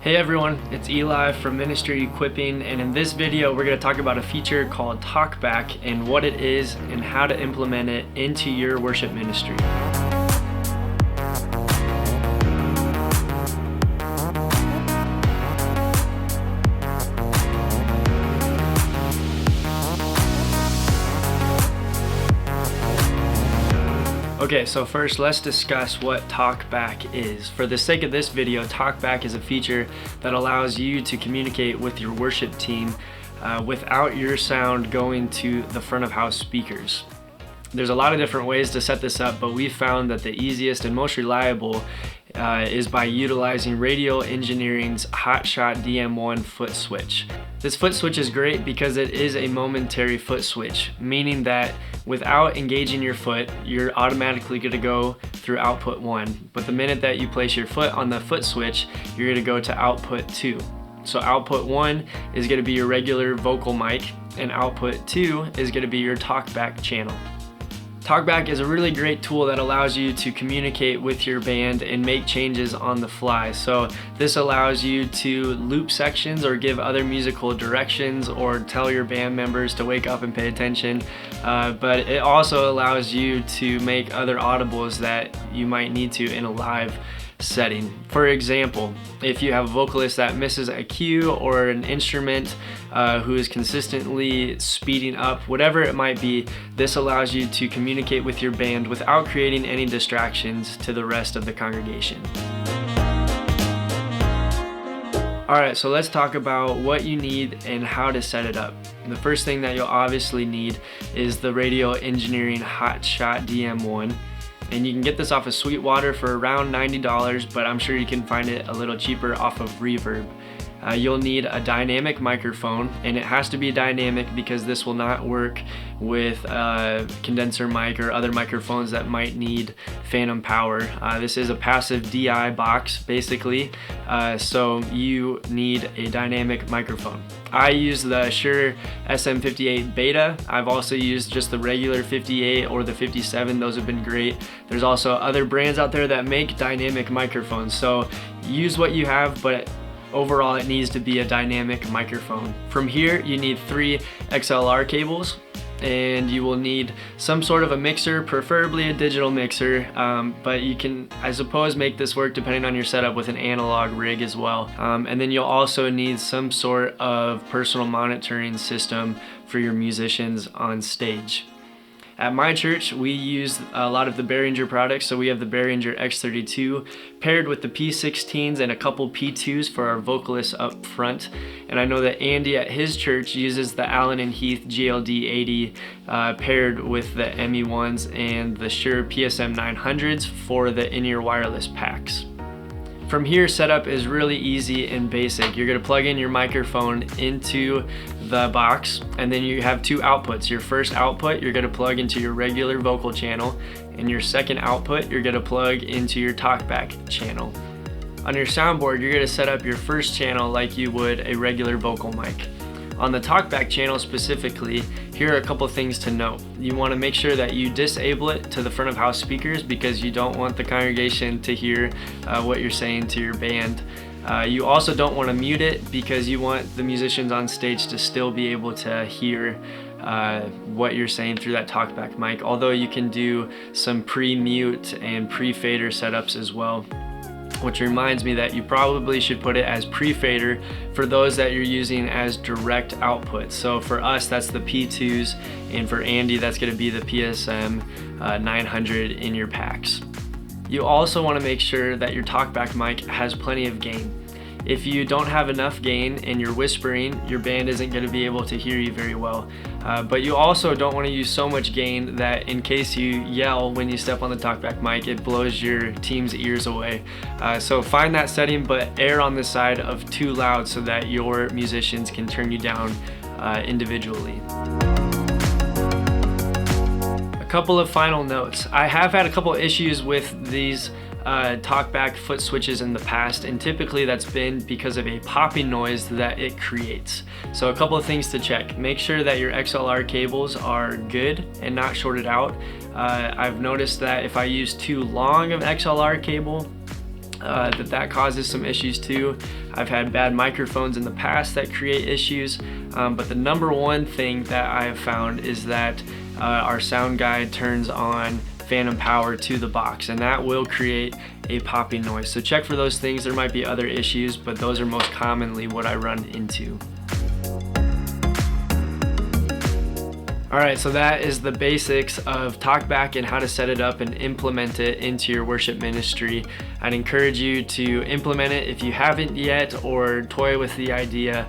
Hey everyone, it's Eli from Ministry Equipping, and in this video we're going to talk about a feature called talkback and what it is and how to implement it into your worship ministry. Okay, so first let's discuss what talkback is. For the sake of this video, talkback is a feature that allows you to communicate with your worship team without your sound going to the front of house speakers. There's a lot of different ways to set this up, but we found that the easiest and most reliable is by utilizing Radial Engineering's Hotshot DM1 foot switch. This foot switch is great because it is a momentary foot switch, meaning that without engaging your foot, you're automatically going to go through output 1. But the minute that you place your foot on the foot switch, you're going to go to output 2. So output 1 is going to be your regular vocal mic, and output 2 is going to be your talkback channel. Talkback is a really great tool that allows you to communicate with your band and make changes on the fly. So this allows you to loop sections or give other musical directions or tell your band members to wake up and pay attention. But it also allows you to make other audibles that you might need to in a live setting. For example, if you have a vocalist that misses a cue or an instrument who is consistently speeding up, whatever it might be, this allows you to communicate with your band without creating any distractions to the rest of the congregation. Alright, so let's talk about what you need and how to set it up. The first thing that you'll obviously need is the Radial Engineering Hotshot DM1. And you can get this off of Sweetwater for around $90, but I'm sure you can find it a little cheaper off of Reverb. You'll need a dynamic microphone, and it has to be dynamic because this will not work with a condenser mic or other microphones that might need phantom power. This is a passive DI box basically, so you need a dynamic microphone. I use the Shure SM58 Beta. I've also used just the regular 58 or the 57. Those have been great. There's also other brands out there that make dynamic microphones, so use what you have, but overall it needs to be a dynamic microphone. From here you need 3 XLR cables, and you will need some sort of a mixer, preferably a digital mixer, but you can, I suppose, make this work depending on your setup with an analog rig as well. And then you'll also need some sort of personal monitoring system for your musicians on stage. At my church, we use a lot of the Behringer products, so we have the Behringer X32 paired with the P16s and a couple P2s for our vocalists up front. And I know that Andy at his church uses the Allen & Heath GLD80 paired with the ME1s and the Shure PSM 900s for the in-ear wireless packs. From here, setup is really easy and basic. You're going to plug in your microphone into the box, and then you have 2 outputs. Your first output you're going to plug into your regular vocal channel, and your second output you're going to plug into your talkback channel. On your soundboard, you're going to set up your first channel like you would a regular vocal mic. On the talkback channel specifically, here are a couple things to note. You want to make sure that you disable it to the front of house speakers because you don't want the congregation to hear what you're saying to your band. You also don't want to mute it because you want the musicians on stage to still be able to hear what you're saying through that talkback mic, although you can do some pre-mute and pre-fader setups as well. Which reminds me that you probably should put it as pre-fader for those that you're using as direct output. So for us, that's the P2s, and for Andy, that's going to be the PSM 900 in your packs. You also want to make sure that your talkback mic has plenty of gain. If you don't have enough gain and you're whispering, your band isn't going to be able to hear you very well. But you also don't want to use so much gain that in case you yell when you step on the talkback mic, it blows your team's ears away. So find that setting, but err on the side of too loud so that your musicians can turn you down individually. A couple of final notes. I have had a couple issues with these talkback foot switches in the past, and typically that's been because of a popping noise that it creates. So a couple of things to check. Make sure that your XLR cables are good and not shorted out. I've noticed that if I use too long of XLR cable, that causes some issues too. I've had bad microphones in the past that create issues, but the number one thing that I have found is that our sound guide turns on phantom power to the box, and that will create a popping noise. So check for those things. There might be other issues, but those are most commonly what I run into. Alright, so that is the basics of talkback and how to set it up and implement it into your worship ministry. I'd encourage you to implement it if you haven't yet, or toy with the idea,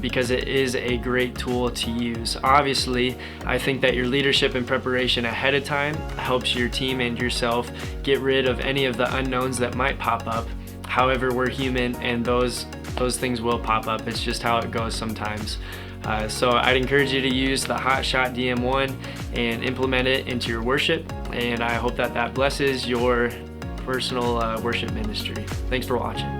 because it is a great tool to use. Obviously, I think that your leadership and preparation ahead of time helps your team and yourself get rid of any of the unknowns that might pop up. However, we're human, and those things will pop up. It's just how it goes sometimes. So I'd encourage you to use the Hotshot DM1 and implement it into your worship, and I hope that blesses your personal worship ministry. Thanks for watching.